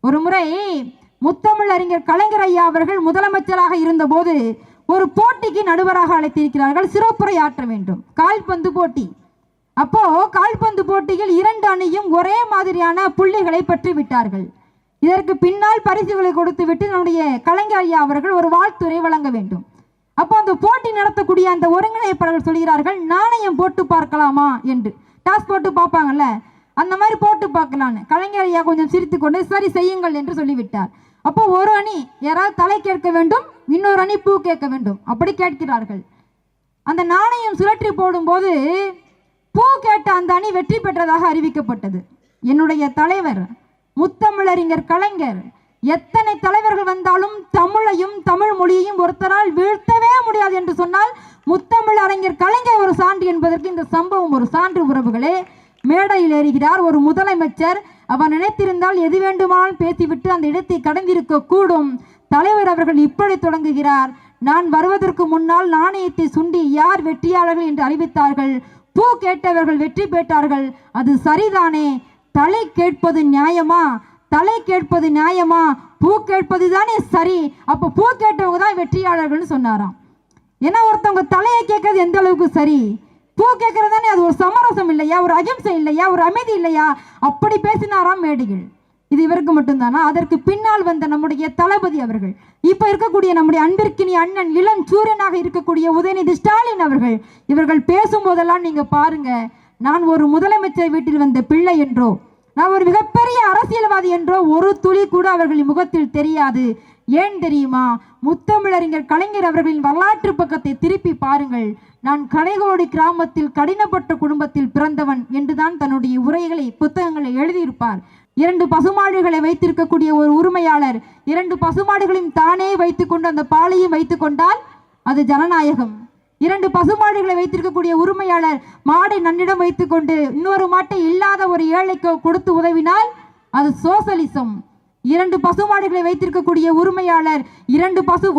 ஒரு முறை முத்தமிழறிஞர் கலைஞர் ஐயா அவர்கள் முதலமைச்சராக இருந்தபோது ஒரு போட்டிக்கு நடுவராக அழைத்திருக்கிறார்கள். சிறப்புரை ஆற்ற வேண்டும், கால்பந்து போட்டி. அப்போ கால்பந்து போட்டியில் 2 அணியும் ஒரே மாதிரியான புள்ளிகளை பெற்று விட்டார்கள். இதற்கு பின்னால் பரிசுகளை கொடுத்து விட்டு நம்முடைய கலைஞர் ஐயா அவர்கள் ஒரு வாழ்த்துரை வழங்க வேண்டும். அப்போ அந்த போட்டி நடத்தக்கூடிய அந்த ஒருங்கிணைப்பாளர்கள் சொல்கிறார்கள், நாணயம் போட்டு பார்க்கலாமா என்று. டாஸ் போட்டு பார்ப்பாங்கல்ல, அந்த மாதிரி போட்டு பார்க்கலான்னு. கலைஞர் ஐயா கொஞ்சம் சிரித்து கொண்டு சரி செய்யுங்கள் என்று சொல்லிவிட்டார். அப்போ ஒரு அணி யாராவது தலை கேட்க வேண்டும், இன்னொரு அணி பூ கேட்க வேண்டும், அப்படி கேட்கிறார்கள். அந்த நாணயம் சுழற்றி போடும்போது பூ கேட்ட அந்த அணி வெற்றி பெற்றதாக அறிவிக்கப்பட்டது. என்னுடைய தலைவர் முத்தமிழறிஞர் கலைஞர் எத்தனை தலைவர்கள் வந்தாலும் தமிழையும் தமிழ் மொழியையும் ஒருத்தரால் வீழ்த்தவே முடியாது என்று சொன்னால் முத்தமிழறிஞர் கலைஞர் ஒரு சான்று என்பதற்கு இந்த சம்பவம் ஒரு சான்று. உறவுகளே, மேடையில் ஏறுகிறார் ஒரு முதலமைச்சர். அவர் நினைத்திருந்தால் எது வேண்டுமானாலும் பேசிவிட்டு அந்த இடத்தை கடந்திருக்க கூடும். தலைவர் அவர்கள் இப்படி தொடங்குகிறார், நான் வருவதற்கு முன்னால் நாணயத்தை சுண்டி யார் வெற்றியாளர்கள் என்று அறிவித்தார்கள். பூ கேட்டவர்கள் வெற்றி பெற்றார்கள். அது சரிதானே? தலை கேட்பது நியாயமா? தலை கேட்பது நியாயமா? பூ கேட்பது தானே சரி. அப்போ பூ கேட்டவங்க தான் வெற்றியாளர்கள்னு சொன்னாராம். ஏன்னா ஒருத்தவங்க தலையை கேட்கறது எந்த அளவுக்கு சரி, பூ கேட்கறது தானே அது ஒரு சமரசம் இல்லையா, ஒரு அகிம்சை இல்லையா, ஒரு அமைதி இல்லையா? அப்படி பேசினாராம் மேடைகள். இது இவருக்கு மட்டும்தானா? அதற்கு பின்னால் வந்த நம்முடைய தளபதி அவர்கள், இப்ப இருக்கக்கூடிய நம்முடைய அன்பிற்கினி அண்ணன் இளம் சூரியனாக இருக்கக்கூடிய உதயநிதி ஸ்டாலின் அவர்கள், இவர்கள் பேசும்போதெல்லாம் நீங்க பாருங்க, நான் ஒரு முதலமைச்சர் வீட்டில் வந்த பிள்ளை என்றோ, நான் ஒரு மிகப்பெரிய அரசியல்வாதி என்றோ ஒரு துளி கூட அவர்களின் முகத்தில் தெரியாது. ஏன் தெரியுமா? முத்தமிழறிஞர் கலைஞர் அவர்களின் வரலாற்று பக்கத்தை திருப்பி பாருங்கள். நான் கனைகோடி கிராமத்தில் கடினப்பட்ட குடும்பத்தில் பிறந்தவன் என்றுதான் தன்னுடைய உரைகளை புத்தகங்களை எழுதியிருப்பார். 2 பசுமாடுகளை வைத்திருக்கக்கூடிய ஒரு உரிமையாளர் 2 பசுமாடுகளையும் தானே வைத்துக்கொண்டு அந்த பாலையும் வைத்துக் கொண்டால் அது ஜனநாயகம். 2 பசுமாடுகளை வைத்திருக்கக்கூடிய உரிமையாளர் மாடை நன்னிடம் வைத்துக்கொண்டு இன்னொரு மாட்டை இல்லாத ஒரு ஏழைக்கு கொடுத்து உதவினால் அது சோசலிசம். 2 பசுமாடுகளை வைத்திருக்கக்கூடிய உரிமையாளர்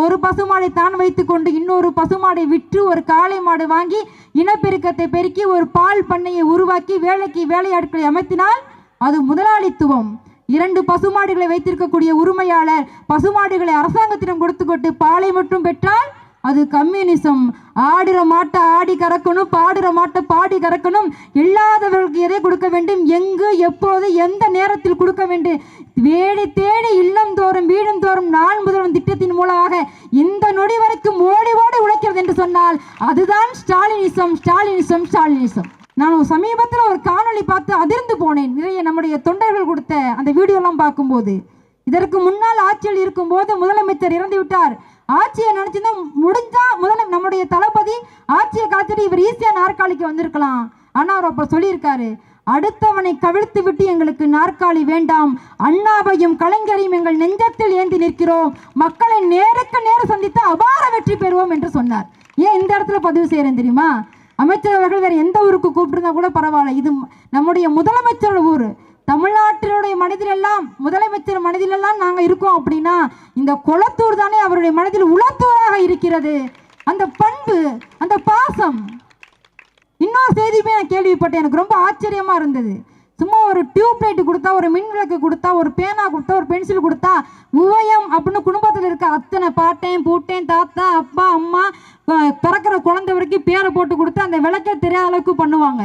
ஒரு பசுமாடை தான் வைத்துக்கொண்டு இன்னொரு பசுமாடை விற்று ஒரு காளை மாடு வாங்கி இனப்பெருக்கத்தை பெருக்கி ஒரு பால் பண்ணையை உருவாக்கி வேலைக்கு வேலையாட்களை அமைத்தினால் அது முதலாளித்துவம். 2 பசுமாடுகளை வைத்திருக்கக்கூடிய உரிமையாளர் பசுமாடுகளை அரசாங்கத்திடம் கொடுத்துக்கொண்டு பாலை மட்டும் பெற்றால் அது கம்யூனிசம். ஆடுற மாட்டை ஆடி கறக்கணும், பாடுற மாட்டை பாடி கறக்கணும், இல்லாதவர்களுக்கு எதை கொடுக்க வேண்டும், எங்கு எப்போது எந்த நேரத்தில் கொடுக்க வேண்டும், வேடி தேடி இல்லம் தோறும் வீடும் தோறும் நாள் முதல்வன் திட்டத்தின் மூலமாக இந்த நொடி வரைக்கும் ஓடி ஓடி உழைக்கிறது என்று சொன்னால் அதுதான் ஸ்டாலினிசம், ஸ்டாலினிசம், ஸ்டாலினிசம். நான் சமீபத்தில் ஒரு காணொளி பார்த்து அதிர்ந்து போனேன். நிறைய நம்முடைய தொண்டர்கள் கொடுத்த அந்த வீடியோலாம் பார்க்கும்போது, இதற்கு முன்னால் ஆட்சியில் இருக்கும்போது முதலமைச்சர் இறந்து விட்டார், ஆட்சியை நினைச்சுதான் முடிஞ்சா நம்முடைய தளபதி ஆட்சியை காத்துட்டு இவர் ஈஸியா நாற்காலிக்கு வந்திருக்கலாம். ஆனா அவர் அப்ப சொல்லியிருக்காரு, அடுத்தவனை கவிழ்த்து விட்டு எங்களுக்கு நாற்காலி வேண்டாம், அண்ணாவையும் கலைஞரையும் எங்கள் நெஞ்சத்தில் ஏந்தி நிற்கிறோம், மக்களை நேருக்கு நேர சந்தித்து அபார வெற்றி பெறுவோம் என்று சொன்னார். ஏன் இந்த இடத்துல பதிவு செய்யறேன் தெரியுமா? அமைச்சர் அவர்கள் வேற எந்த ஊருக்கு கூப்பிட்டுருந்தா கூட பரவாயில்ல, இது நம்முடைய முதலமைச்சரோட ஊர். தமிழ்நாட்டினுடைய மனதிலெல்லாம் முதலமைச்சர் மனதிலெல்லாம் நாங்க இருக்கோம் அப்படின்னா இந்த கொளத்தூர் தானே அவருடைய மனதில் உளத்தூராக இருக்கிறது. அந்த பண்பு, அந்த பாசம். இன்னொரு செய்தியுமே நான் கேள்விப்பட்டேன், எனக்கு ரொம்ப ஆச்சரியமா இருந்தது. சும்மா ஒரு டியூப் லைட் கொடுத்தா, ஒரு மின் விளக்கு கொடுத்தா, ஒரு பேனா கொடுத்தா, ஒரு பென்சில் கொடுத்தா உவயம் அப்படின்னு குடும்பத்தில் இருக்க அத்தனை பாட்டேன் பூட்டேன் தாத்தா அப்பா அம்மா பிறக்கிற குழந்தை வரைக்கும் பேரை போட்டு கொடுத்து அந்த விளக்கே தெரியாத அளவுக்கு பண்ணுவாங்க.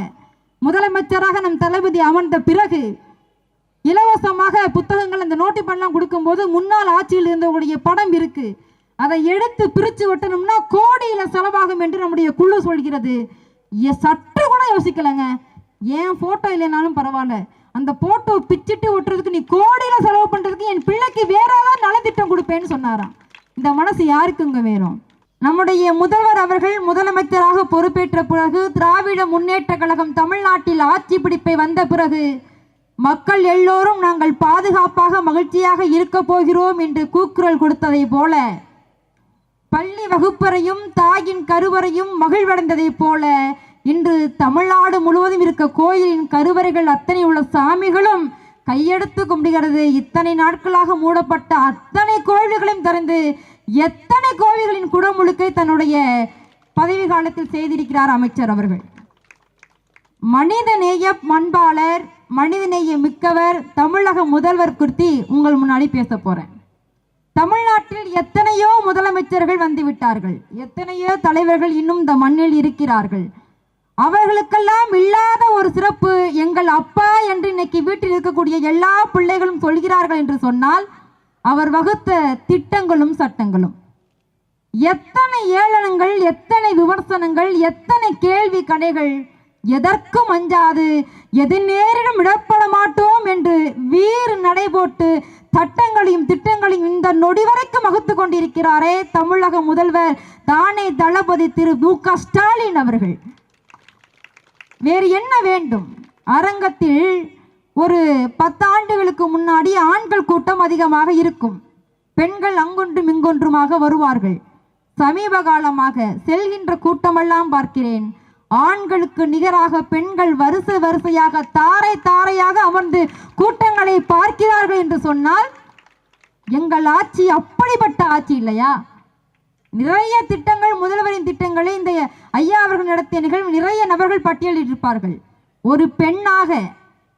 முதலமைச்சராக நம் தளபதி அமர்ந்த பிறகு இலவசமாக புத்தகங்கள் அந்த நோட்டி பண்ணலாம் கொடுக்கும்போது முன்னாள் ஆட்சியில் இருந்தவங்களுடைய படம் இருக்கு, அதை எடுத்து பிரித்து ஒட்டணும்னா கோடியில செலவாகும் என்று நம்முடைய குழு சொல்கிறது. சற்று கூட யோசிக்கலங்க. ஏன் போட்டோ இல்லைனாலும் பரவாயில்ல, அந்த போட்டோ பிச்சுட்டு ஒட்டுறதுக்கு நீ கோடியில செலவு பண்றதுக்கு என் பிள்ளைக்கு வேற ஏதாவது நலத்திட்டம் கொடுப்பேன்னு சொன்னாராம். இந்த மனசு யாருக்குங்க வேணும்? நம்முடைய முதல்வர் அவர்கள் முதலமைச்சராக பொறுப்பேற்ற பிறகு திராவிட முன்னேற்ற கழகம் தமிழ்நாட்டில் ஆட்சி பிடிப்பை வந்த பிறகு மக்கள் எல்லோரும் நாங்கள் பாதுகாப்பாக மகிழ்ச்சியாக இருக்க போகிறோம் என்று கூக்குரல் கொடுத்ததை போல, பள்ளி வகுப்பறையும் தாயின் கருவறையும் மகிழ்வடைந்ததை போல இன்று தமிழ்நாடு முழுவதும் இருக்க கோயிலின் கருவறைகள் அத்தனை உள்ள சாமிகளும் கையெடுத்து கும்பிடுகிறது. இத்தனை நாட்களாக மூடப்பட்ட அத்தனை கோவில்களையும் திறந்து எத்தனை கோவில்களின் குடமுழுக்கை தன்னுடைய பதவி காலத்தில் செய்திருக்கிறார் அமைச்சர் அவர்கள். மனித நேய பண்பாளர், மனிதநேய மிக்கவர், தமிழக முதல்வர் குறித்து உங்கள் முன்னாடி பேச போறேன். தமிழ்நாட்டில் எத்தனையோ முதலமைச்சர்கள் வந்துவிட்டார்கள், எத்தனையோ தலைவர்கள் இன்னும் இந்த மண்ணில் இருக்கிறார்கள். அவர்களுக்கெல்லாம் இல்லாத ஒரு சிறப்பு எங்கள் அப்பா என்று இன்னைக்கு வீட்டில் இருக்கக்கூடிய எல்லா பிள்ளைகளும் சொல்கிறார்கள் என்று சொன்னால் அவர் வகுத்த திட்டங்களும் சட்டங்களும். எத்தனை ஏளனங்கள், எத்தனை விமர்சனங்கள், எத்தனை கேள்வி கணைகள், எதற்கும் அஞ்சாது எது நேரிடும் விடப்பட மாட்டோம் என்று வீறு நடைபோட்டு சட்டங்களையும் திட்டங்களையும் இந்த நொடி வரைக்கும் வகுத்து கொண்டிருக்கிறாரே தமிழக முதல்வர் தானே தளபதி திரு மு.க. ஸ்டாலின் அவர்கள். வேறு என்ன வேண்டும்? அரங்கத்தில் ஒரு 10 ஆண்டுகளுக்கு முன்னாடி ஆண்கள் கூட்டம் அதிகமாக இருக்கும், பெண்கள் அங்கொன்றும் இங்கொன்றுமாக வருவார்கள். சமீப காலமாக செல்கின்ற கூட்டமெல்லாம் பார்க்கிறேன், ஆண்களுக்கு நிகராக பெண்கள் வரிசை வரிசையாக தாரை தாரையாக அமர்ந்து கூட்டங்களை பார்க்கிறார்கள் என்று சொன்னால் எங்கள் ஆட்சி அப்படிப்பட்ட ஆட்சி இல்லையா? நிறைய திட்டங்கள், முதல்வரின் திட்டங்களை இந்த ஐயா அவர்கள் நடத்திய நிகழ்வு நிறைய நபர்கள் பட்டியலிட்டிருப்பார்கள். ஒரு பெண்ணாக,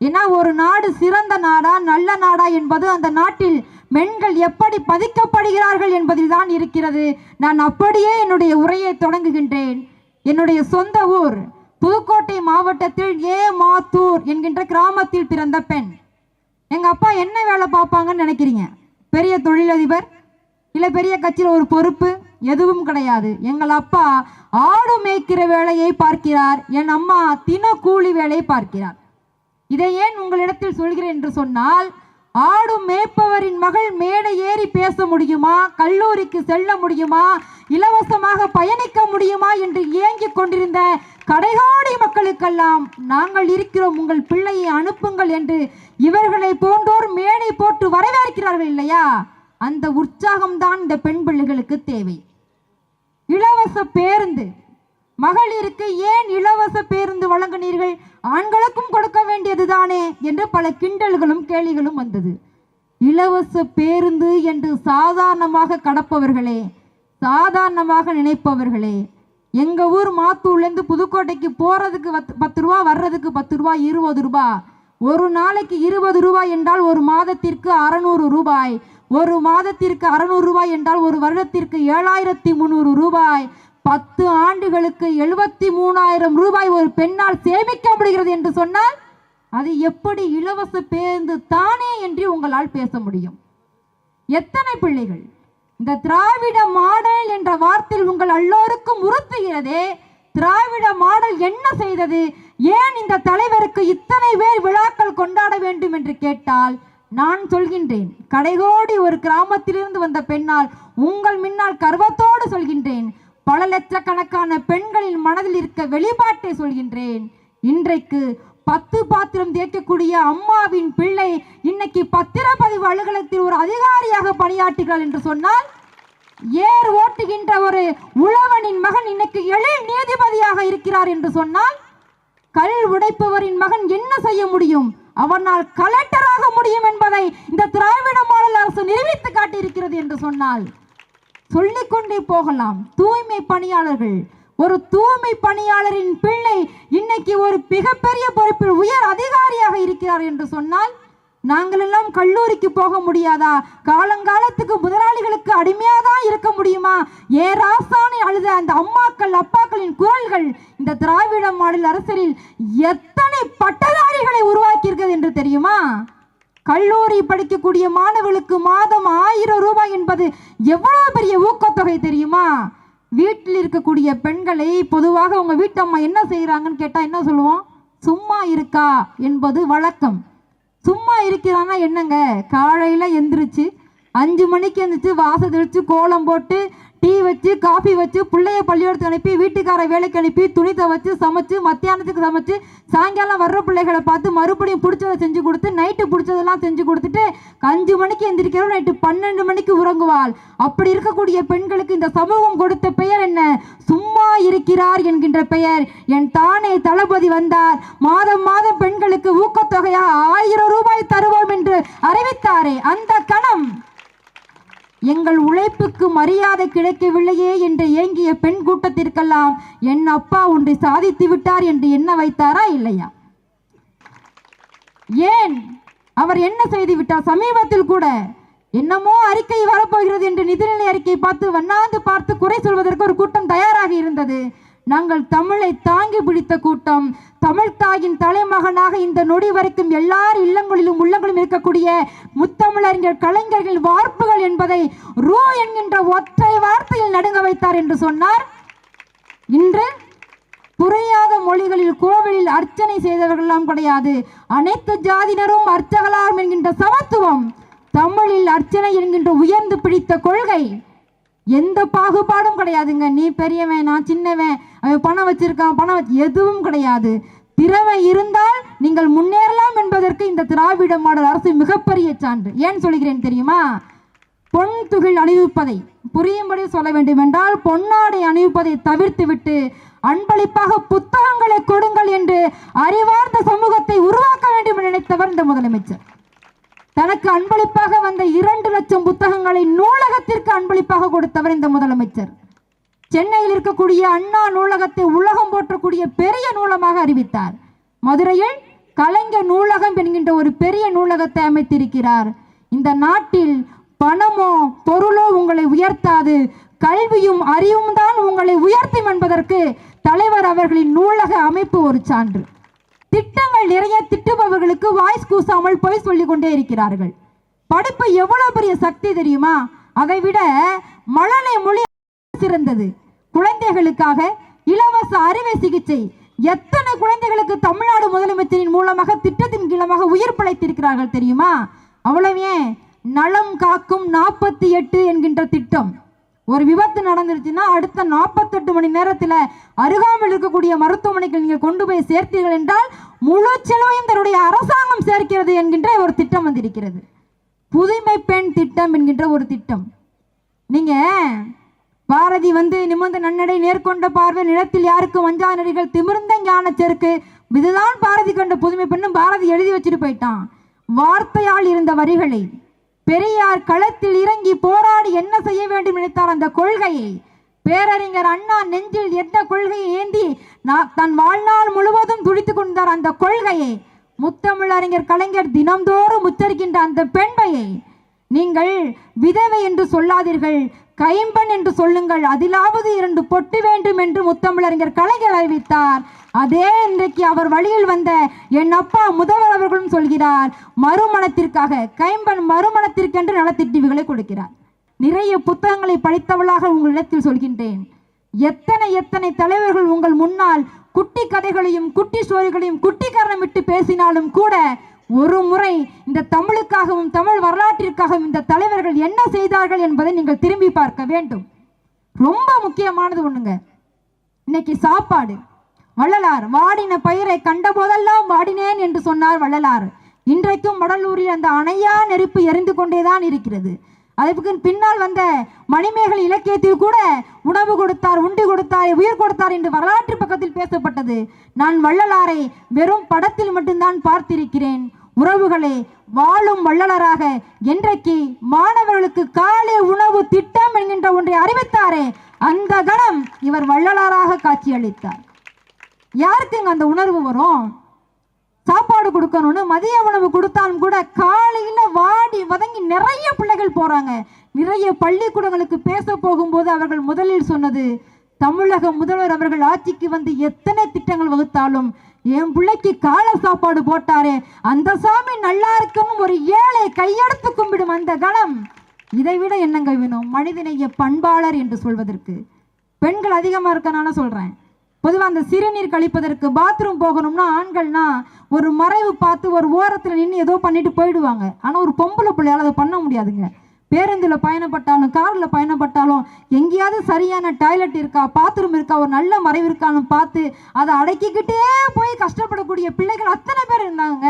ஏன்னா ஒரு நாடு சிறந்த நாடா நல்ல நாடா என்பது அந்த நாட்டில் பெண்கள் எப்படி பதிக்கப்படுகிறார்கள் என்பதில் தான் இருக்கிறது. நான் அப்படியே என்னுடைய உரையை தொடங்குகின்றேன். என்னுடைய சொந்த ஊர் புதுக்கோட்டை மாவட்டத்தில் மாத்தூர் என்கின்ற கிராமத்தில் பிறந்த பெண். எங்க அப்பா என்ன வேலை பார்ப்பாங்கன்னு நினைக்கிறீங்க? பெரிய தொழிலதிபர் இல்லை பெரிய கட்சியில் ஒரு பொறுப்பு எதுவும் கிடையாது. எங்கள் அப்பா ஆடு மேய்க்கிற வேலையை பார்க்கிறார், என் அம்மா தின கூலி வேலையை பார்க்கிறார். இதை ஏன் உங்களிடத்தில் சொல்கிறேன் என்று சொன்னால், ஆடு மேய்ப்பவரின் மகள் மேடை ஏறி பேச முடியுமா, கல்லூரிக்கு செல்ல முடியுமா, இலவசமாக பயணிக்க முடியுமா என்று ஏங்கிக் கொண்டிருந்த கடைகோடி மக்களுக்கெல்லாம் நாங்கள் இருக்கிறோம், உங்கள் பிள்ளையை அனுப்புங்கள் என்று இவர்களை போன்றோர் மேடை போட்டு வரவேற்கிறார்கள் இல்லையா? அந்த உற்சாகம்தான் இந்த பெண் பிள்ளைகளுக்கு தேவை. இலவச பேருந்து, மகளிருக்கு ஏன் இலவச பேருந்து வழங்கினீர்கள், ஆண்களுக்கும் கொடுக்க வேண்டியது தானே என்று பல கிண்டல்களும் கேலிகளும் வந்தது. இலவச பேருந்து என்று சாதாரணமாக கடப்பவர்களே, சாதாரணமாக நினைப்பவர்களே, எங்க ஊர் மாத்தூர்லேருந்து புதுக்கோட்டைக்கு போறதுக்கு 10 ரூபா, வர்றதுக்கு 10 ரூபா, 20 ரூபா. ஒரு நாளைக்கு 20 ரூபாய் என்றால் ஒரு மாதத்திற்கு 600 ரூபாய். ஒரு மாதத்திற்கு 600 ரூபாய் என்றால் ஒரு வருடத்திற்கு 7300 ரூபாய். 10 ஆண்டுகளுக்கு 73,000 ரூபாய் ஒரு பெண்ணால் சேமிக்க முடிகிறது என்று சொன்னால் அது எப்படி இலவச பேருந்து தானே என்று உங்களால் பேச முடியும்? எத்தனை பிள்ளைகள் இந்த திராவிட மாடல் என்ற வார்த்தையில் உங்கள் எல்லோருக்கும் உறுத்துகிறதே. திராவிட மாடல் என்ன செய்தது? ஏன் இந்த தலைவருக்கு இத்தனை பேர் விழாக்கள் கொண்டாட வேண்டும் என்று கேட்டால் நான் சொல்கின்றேன், கடைகோடி ஒரு கிராமத்திலிருந்து வந்த பெண்ணால் உங்கள் முன்னால் கர்வத்தோடு சொல்கின்றேன், பல லட்சக்கணக்கான பெண்களின் மனதில் இருக்க வெளிப்பாட்டை சொல்கின்றேன். இன்றைக்கு 10 பாத்திரம் தேய்க்கக்கூடிய அம்மாவின் பிள்ளை இன்னைக்கு பத்திரப்பதிவு அலுவலகத்தில் ஒரு அதிகாரியாக பணியாற்றுகிறார் என்று சொன்னால், ஏர் ஓட்டுகின்ற ஒரு உழவனின் மகன் இன்னைக்கு எழில் நீதிபதியாக இருக்கிறார் என்று சொன்னால், கல் உடைப்பவரின் மகன் என்ன செய்ய முடியும்? அவனால் கலெக்டராக முடியும் என்பதை இந்த திராவிட மாடல் அரசு நிரூபித்து காட்டியிருக்கிறது என்று சொன்னால் சொல்லிக்கொண்டே போகலாம். தூய்மை பணியாளர்கள், ஒரு தூய்மை பணியாளரின் பிள்ளை இன்னைக்கு ஒரு மிகப்பெரிய பொறுப்பில் உயர் அதிகாரியாக இருக்கிறார் என்று சொன்னால் நாங்கள் எல்லாம் கல்லூரிக்கு போக முடியாதா? காலங்காலத்துக்கு முதலாளிகளுக்கு அடிமையாக தான் இருக்க முடியுமா? ராசானை அழுத அந்த அம்மாக்கள் அப்பாக்களின் குரல்கள் இந்த திராவிட மாடல் அரசியலில் எத்தனை பட்டதாரிகளை உருவாக்கியிருக்கிறது என்று தெரியுமா? கல்லூரி படிக்கக்கூடிய மாணவர்களுக்கு மாதம் 1000 ரூபாய் என்பது எவ்வளவு பெரிய ஊக்கத்தொகை தெரியுமா? வீட்டில் இருக்கக்கூடிய பெண்களை பொதுவாக உங்க வீட்டு அம்மா என்ன செய்யறாங்கன்னு கேட்டா என்ன சொல்லுவோம்? சும்மா இருக்கா என்பது வழக்கம். சும்மா இருக்கிறான்னா என்னங்க, காலையில எந்திரிச்சு 5 மணிக்கு எந்திரிச்சு வாசல் தெளிச்சு கோலம் போட்டு டீ வச்சு காஃபி வச்சு பிள்ளைய பள்ளியோடத்துக்கு அனுப்பி வீட்டுக்கார வேலைக்கு அனுப்பி துணி துவைச்சு சமைச்சு மத்தியானத்துக்கு சமைச்சு சாயங்காலம் வர்ற பிள்ளைகளை பார்த்து மறுபடியும் பிடிச்சதை செஞ்சு கொடுத்து நைட்டு பிடிச்சதெல்லாம் செஞ்சு கொடுத்துட்டு 5 மணிக்கு எந்திரிக்கிறோம், நைட்டு 12 மணிக்கு உறங்குவாள். அப்படி இருக்கக்கூடிய பெண்களுக்கு இந்த சமூகம் கொடுத்த பெயர் என்ன? சும்மா இருக்கிறார் என்கின்ற பெயர். என் தானே தளபதி வந்தார், மாதம் மாதம் பெண்களுக்கு ஊக்கத்தொகையாக 1000 ரூபாய் தருவோம் என்று அறிவித்தாரே, அந்த கணம் எங்கள் உழைப்புக்கு மரியாதை கிடைக்கவில்லையே என்று ஏங்கிய பெண் கூட்டத்திற்கெல்லாம் என் அப்பா ஒன்றை சாதித்து விட்டார் என்று எண்ண வைத்தாரா இல்லையா? ஏன் அவர் என்ன செய்து விட்டார்? சமீபத்தில் கூட என்னமோ அறிக்கை வரப்போகிறது என்று நிதிநிலை அறிக்கை பார்த்து வண்ணாந்து பார்த்து குறை சொல்வதற்கு ஒரு கூட்டம் தயாராக இருந்தது. நாங்கள் தமிழை தாங்கி பிடித்த கூட்டம். தமிழ் தாயின் தலைமகனாக இந்த நொடி வரைக்கும் எல்லார் இல்லங்களிலும் உள்ளங்களிலும் இருக்கக்கூடிய முத்தமிழறிஞர் கலைஞர்கள் வார்ப்புகள் என்பதை ரூ என்கின்ற ஒற்றை வார்த்தையில் நடுங்க வைத்தார் என்று சொன்னார். இன்று புரியாத மொழிகளில் கோவிலில் அர்ச்சனை செய்தவர்களெல்லாம் கிடையாது, அனைத்து ஜாதியினரும் அர்ச்சகலாம் என்கின்ற சமத்துவம், தமிழில் அர்ச்சனை என்கின்ற உயர்ந்து பிடித்த கொள்கை, எந்த பாகுபாடும் கிடையாதுங்க. நீ பெரியவன், நான் சின்னவன், அவன் பணம் வச்சிருக்கான், பணம் எதுவும் கிடையாது. திறமை இருந்தால் நீங்கள் முன்னேறலாம் என்பதற்கு இந்த திராவிட மாடல் அரசு மிகப்பெரிய சான்று. ஏன் சொல்கிறேன் தெரியுமா? பொன் துகில் அணிவிப்பதை புரியும்படி சொல்ல வேண்டும் என்றால், பொன்னாடை அணிவிப்பதை தவிர்த்து விட்டு அன்பளிப்பாக புத்தகங்களை கொடுங்கள் என்று அறிவார்ந்த சமூகத்தை உருவாக்க வேண்டும் என்று நினைத்தவர் இந்த முதலமைச்சர். தனக்கு அன்பளிப்பாக வந்த 2 லட்சம் புத்தகங்களை நூலகத்திற்கு அன்பளிப்பாக கொடுத்தவர் இந்த முதலமைச்சர். சென்னையில் இருக்கக்கூடிய அண்ணா நூலகத்தை உலகம் போற்றக்கூடிய பெரிய நூலகமாக அறிவித்தார். மதுரையில் கலைஞர் நூலகம் என்கின்ற ஒரு பெரிய நூலகத்தை அமைத்திருக்கிறார். இந்த நாட்டில் பணமோ பொருளோ உங்களை உயர்த்தாது, கல்வியும் அறிவும் தான் உங்களை உயர்த்தும் என்பதற்கு தலைவர் அவர்களின் நூலக அமைப்பு ஒரு சான்று. திட்டங்கள் நிறைய திட்டுபவர்களுக்கு வாய்ஸ் கூசாமல் போய் சொல்லிக் கொண்டே இருக்கிறார்கள். படிப்பு எவ்வளவு பெரிய சக்தி தெரியுமா? அதை விட மழலை மொழி சிறந்தது. குழந்தைகளுக்காக இலவச அறுவை சிகிச்சை எத்தனை குழந்தைகளுக்கு தமிழ்நாடு முதலமைச்சரின் மூலமாக திட்டத்தின் கீழமாக உயிர் பிழைத்திருக்கிறார்கள் தெரியுமா? அவ்வளவே நலம் காக்கும் 48 என்கின்ற திட்டம். ஒரு விபத்து நடந்துருச்சுன்னா அடுத்த 48 மணி நேரத்தில் அருகாமையில் இருக்கக்கூடிய மருத்துவமனைக்கு நீங்கள் கொண்டு போய் சேர்த்தீர்கள் என்றால் முழு செலவையும் தன்னுடைய அரசாங்கம் சேர்க்கிறது என்கின்ற ஒரு திட்டம் வந்திருக்கிறது. புதுமை பெண் திட்டம் என்கின்ற ஒரு திட்டம். நீங்க பாரதி நிமிர்ந்த நன்னடை நேர்கொண்ட பார்வை நிலத்தில் யாருக்கும் வஞ்சா நடிகள் திமிர்ந்த ஞான செருக்கு, இதுதான் பாரதி கண்ட புதுமை பெண்ணும் பாரதி எழுதி வச்சுட்டு போயிட்டான். வார்த்தையால் இருந்த வரிகளை பெரியார் களத்தில் இறங்கி போராடி என்ன செய்ய வேண்டும் நினைத்தார் அந்த கொள்கையை பேரறிஞர் அண்ணா நெஞ்சில் எந்த கொள்கையை ஏந்தி தன் வாழ்நாள் முழுவதும் துடித்துக் கொண்டார். அந்த கொள்கையை முத்தமிழறிஞர் கலைஞர் தினம்தோறும் உச்சரிக்கின்ற அந்த பெண்மையை நீங்கள் விதவை என்று சொல்லாதீர்கள், கைம்பெண் என்று சொல்லுங்கள், அதிலாவது 2 பொட்டு வேண்டும் என்று முத்தமிழறிஞர் கலைஞர் அறிவித்தார். அதே இன்றைக்கு அவர் வழியில் வந்த என் அப்பா முதல்வர் அவர்களும் சொல்கிறார், மறுமணத்திற்காக கைம்பெண் மறுமணத்திற்கென்று நலத்திட்டங்களை கொடுக்கிறார். நிறைய புத்தகங்களை படித்தவளாக உங்களிடத்தில் சொல்கின்றேன். எத்தனை தலைவர்கள் உங்கள் முன்னால் குட்டி கதைகளையும் குட்டி ஸ்டோரிகளையும் குட்டி காரணம் விட்டு பேசினாலும் கூட ஒரு முறை இந்த தமிழுக்காகவும் தமிழ் வரலாற்றிற்காகவும் இந்த தலைவர்கள் என்ன செய்தார்கள் என்பதை நீங்கள் திரும்பி பார்க்க வேண்டும். ரொம்ப முக்கியமானது ஒண்ணுங்க, இன்னைக்கு சாப்பாடு. வள்ளலார் வாடின பயிரை கண்ட போதெல்லாம் வாடினேன் என்று சொன்னார் வள்ளலார். இன்றைக்கும் வடலூரில் அந்த அணையா நெருப்பு எரிந்து கொண்டேதான் இருக்கிறது. அதற்கு பின்னால் வந்த மணிமேகலை இலக்கியத்தில் கூட உணவு கொடுத்தார், உண்டி கொடுத்தார், உயிர் கொடுத்தார் என்று வரலாற்று பக்கத்தில் பேசப்பட்டது. நான் வள்ளலாரை வெறும் படத்தில் மட்டும்தான் பார்த்திருக்கிறேன். உறவுகளே, வாழும் வள்ளலராக என்றைக்கு மாணவர்களுக்கு காலை உணவு திட்டம் என்கின்ற ஒன்றை அறிவித்தாரே, அந்த கணம் இவர் வள்ளலாராக காட்சியளித்தார். யாருக்குங்க அந்த உணர்வு வரும்? சாப்பாடு கொடுக்கணும்னு மதிய உணவு கொடுத்தாலும் கூட காலையில வாடி வதங்கி நிறைய பிள்ளைகள் போறாங்க. நிறைய பள்ளிக்கூடங்களுக்கு பேச போகும்போது அவர்கள் முதலில் சொன்னது, தமிழக முதல்வர் அவர்கள் ஆட்சிக்கு வந்து எத்தனை திட்டங்கள் வகுத்தாலும் என் பிள்ளைக்கு காலை சாப்பாடு போட்டாரே, அந்த சாமி நல்லா இருக்குன்னு ஒரு ஏழை கையெடுத்து கும்பிடும் அந்த கணம். இதைவிட என்னங்க வேணும் மனிதனைய பண்பாளர் என்று சொல்வதற்கு? பெண்கள் அதிகமா இருக்கனால சொல்றேன். பொதுவாக அந்த சிறுநீர் கழிப்பதற்கு பாத்ரூம் போகணும்னா ஆண்கள்னா ஒரு மறைவு பார்த்து ஒரு ஓரத்தில் நின்று ஏதோ பண்ணிட்டு போயிடுவாங்க. ஆனால் ஒரு பொம்பளை பிள்ளையால் அதை பண்ண முடியாதுங்க. பேருந்தில் பயணப்பட்டாலும் காரில் பயணப்பட்டாலும் எங்கேயாவது சரியான டாய்லெட் இருக்கா, பாத்ரூம் இருக்கா, ஒரு நல்ல மறைவு இருக்கான்னு பார்த்து அதை அடக்கிக்கிட்டே போய் கஷ்டப்படக்கூடிய பிள்ளைகள் அத்தனை பேர் இருந்தாங்க.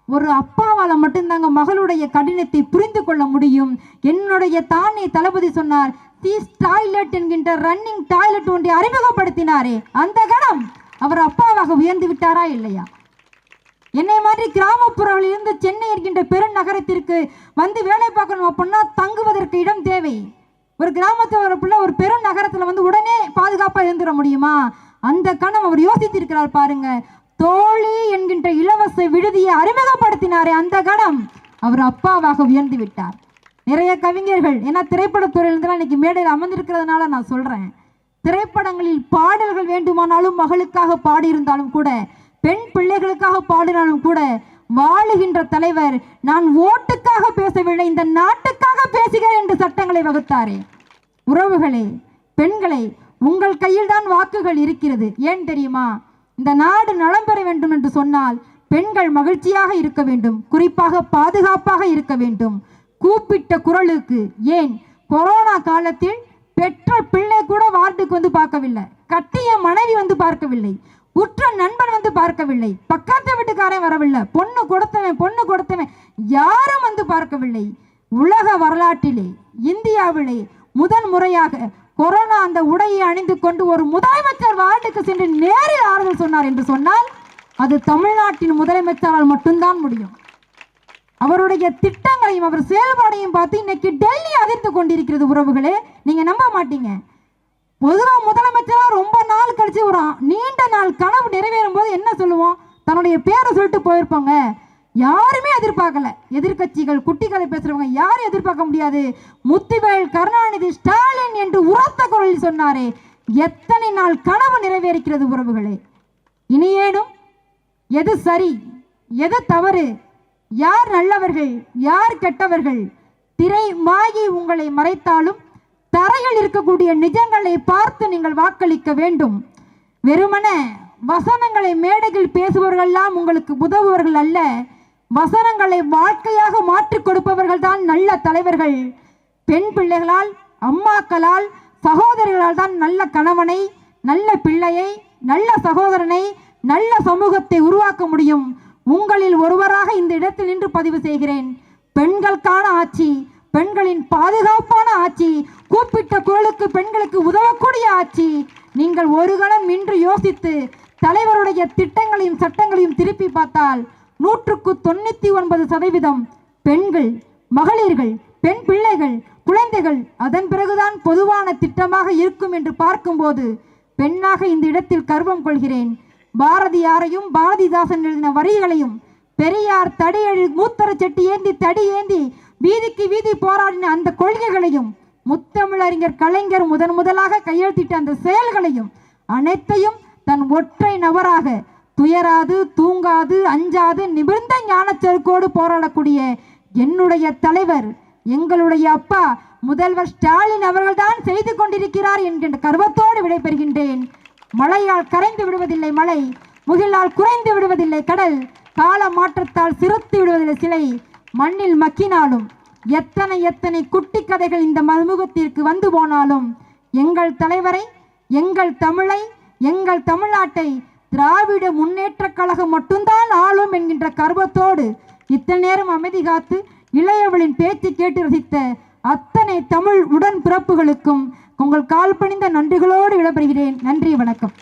ஒரு அப்பாவால் மட்டும்தாங்க மகளுடைய கடினத்தை புரிந்து கொள்ள முடியும். என்னுடைய தானே தளபதி சொன்னார், தீஸ் டாய்லெட் என்கின்ற ரன்னிங் டாய்லெட் ஒன்றை அறிமுகப்படுத்தினாரே, அந்த கணம் அவர் அப்பாவாக உயர்ந்து விட்டாரா இல்லையா? என்னை மாதிரி கிராமப்புறங்களில் இருந்து சென்னை என்கின்ற பெருநகரத்திற்கு வந்து வேலை பார்க்கணும் அப்படின்னா தங்குவதற்கு இடம் தேவை. ஒரு கிராமத்தில் ஒரு பிள்ளை ஒரு பெருநகரத்தில் உடனே பாதுகாப்பாக இருந்துட முடியுமா? அந்த கணம் அவர் யோசித்திருக்கிறார் பாருங்க. தோழி என்கின்ற இலவச விடுதியை அறிமுகப்படுத்தினாரே, அந்த கணம் அவர் அப்பாவாக உயர்ந்து விட்டார். நிறைய கவிஞர்கள், ஏன்னா திரைப்படத்துறையிலிருந்து இன்னைக்கு மேடையில் அமர்ந்திருக்கிறதுனால நான் சொல்றேன், திரைப்படங்களில் பாடல்கள் வேண்டுமானாலும் மகளுக்காக பாடியிருந்தாலும் கூட, பெண் பிள்ளைகளுக்காக பாடினாலும் கூட, வாழுகின்ற தலைவர் நான் ஓட்டுக்காக பேசவில்லை, இந்த நாட்டுக்காக பேசுகிறேன் என்று சட்டங்களை வகுத்தாரே. உறவுகளே, பெண்களே, உங்கள் கையில் தான் வாக்குகள் இருக்கிறது. ஏன் தெரியுமா? இந்த நாடு நலம் பெற வேண்டும் என்று சொன்னால் பெண்கள் மகிழ்ச்சியாக இருக்க வேண்டும், குறிப்பாக பாதுகாப்பாக இருக்க வேண்டும். கூப்பிட்ட குரலுக்கு, ஏன் கொரோனா காலத்தில் பெற்ற பிள்ளை கூட வார்டுக்கு வந்து பார்க்கவில்லை, கட்டிய மனைவி வந்து பார்க்கவில்லை, உற்ற நண்பன் வந்து பார்க்கவில்லை, பக்கத்து வீட்டுக்காரன் வரவில்லை, பொண்ணு கொடுத்தவன் யாரும் வந்து பார்க்கவில்லை. உலக வரலாற்றிலே இந்தியாவிலே முதன் முறையாக கொரோனா அந்த உடையை அணிந்து கொண்டு ஒரு முதலமைச்சர் வார்டுக்கு சென்று நேரில் ஆறுதல் சொன்னார் என்று சொன்னால் அது தமிழ்நாட்டின் முதலமைச்சரால் மட்டும்தான் முடியும். அவருடைய திட்டங்களையும் அவர் செயல்பாடையும் பார்த்து இன்னைக்கு டெல்லி அதிர்ந்து கொண்டிருக்கிறது. உறவுகளே, நீங்க நம்ப மாட்டீங்க. பொதுவாக முதலமைச்சரா ரொம்ப நாள் கழிச்சு ஒரு நீண்ட நாள் கனவு நிறைவேறும் போது என்ன சொல்லுவோம்? தன்னுடைய பேரை சொல்லிட்டு போயிருப்பாங்க. யாருமே எதிர்பார்க்கல. எதிர்கட்சிகள், குட்டிகளை பேசுறவங்க யாரும் எதிர்பார்க்க முடியாது. முத்துவேல் கருணாநிதி ஸ்டாலின் என்று உரத்த குரலில் சொன்னாரே, எத்தனை நாள் கனவு நிறைவேறிக்கிறது உறவுகளே. இனியேனும் எது சரி, எது தவறு, யார் நல்லவர்கள், யார் கெட்டவர்கள், திரை மாகி உங்களை மறைத்தாலும் தரையில் இருக்கக்கூடிய நிஜங்களை பார்த்து நீங்கள் வாக்களிக்க வேண்டும். வெறுமன வசனங்களை மேடையில் பேசுபவர்கள்லாம் உங்களுக்கு உதவுவர்கள் அல்ல. வசனங்களை வாழ்க்கையாக மாற்றிக் கொடுப்பவர்கள் தான் நல்ல தலைவர்கள். பெண் பிள்ளைகளால், அம்மாக்களால், சகோதரிகளால் தான் நல்ல கணவனை, நல்ல பிள்ளையை, நல்ல சகோதரனை, நல்ல சமூகத்தை உருவாக்க முடியும். உங்களில் ஒருவராக இந்த இடத்தில் நின்று பதிவு செய்கிறேன். பெண்களுக்கான ஆட்சி, பெண்களின் பாதுகாப்பான ஆட்சி, கூப்பிட்ட குரலுக்கு பெண்களுக்கு உதவக்கூடிய ஆட்சி. நீங்கள் ஒரு கணம் நின்று யோசித்து தலைவருடைய திட்டங்களையும் சட்டங்களையும் திருப்பி பார்த்தால் 199% பெண்கள், மகளிர்கள், பெண் பிள்ளைகள், குழந்தைகள். அதன் பிறகுதான் பொதுவான திட்டமாக இருக்கும் என்று பார்க்கும்போது பெண்ணாக இந்த இடத்தில் கர்வம் கொள்கிறேன். பாரதியாரையும் பாரதிதாசன் எழுதின வரிகளையும், பெரியார் தடியெழு மூத்தர செட்டி ஏந்தி தடி ஏந்தி வீதிக்கு வீதி போராடின அந்த கொள்கைகளையும், முத்தமிழறிஞர் கலைஞர் முதலாக கையெழுத்திட்ட அந்த செயல்களையும் அனைத்தையும் தன் ஒற்றை நபராக துயராது, தூங்காது, அஞ்சாது, நிமிர்ந்த ஞானச்செருக்கோடு போராடக்கூடிய என்னுடைய தலைவர், எங்களுடைய அப்பா முதல்வர் ஸ்டாலின் அவர்கள்தான் செய்து கொண்டிருக்கிறார் என்கின்ற கர்வத்தோடு விடைபெறுகின்றேன். மழையால் கரைந்து விடுவதில்லை மலை, முகிலால் குறைந்து விடுவதில்லை கடல், கால மாற்றத்தால் சிறுத்து விடுவதில்லை சிலை, மண்ணில் மக்கினாலும் எத்தனை எத்தனை குட்டி கதைகள் இந்த மறுமுகத்திற்கு வந்து போனாலும் எங்கள் தலைவரை, எங்கள் தமிழை, எங்கள் தமிழ்நாட்டை திராவிட முன்னேற்ற கழகம் மட்டும்தான் ஆளும் என்கின்ற கர்வத்தோடு இத்தனை நேரம் அமைதி காத்து இளையவளின் பேச்சு கேட்டு ரசித்த அத்தனை தமிழ் உடன் பிறப்புகளுக்கும் உங்கள் கால் பணிந்த நன்றிகளோடு விடைபெறுகிறேன். நன்றி, வணக்கம்.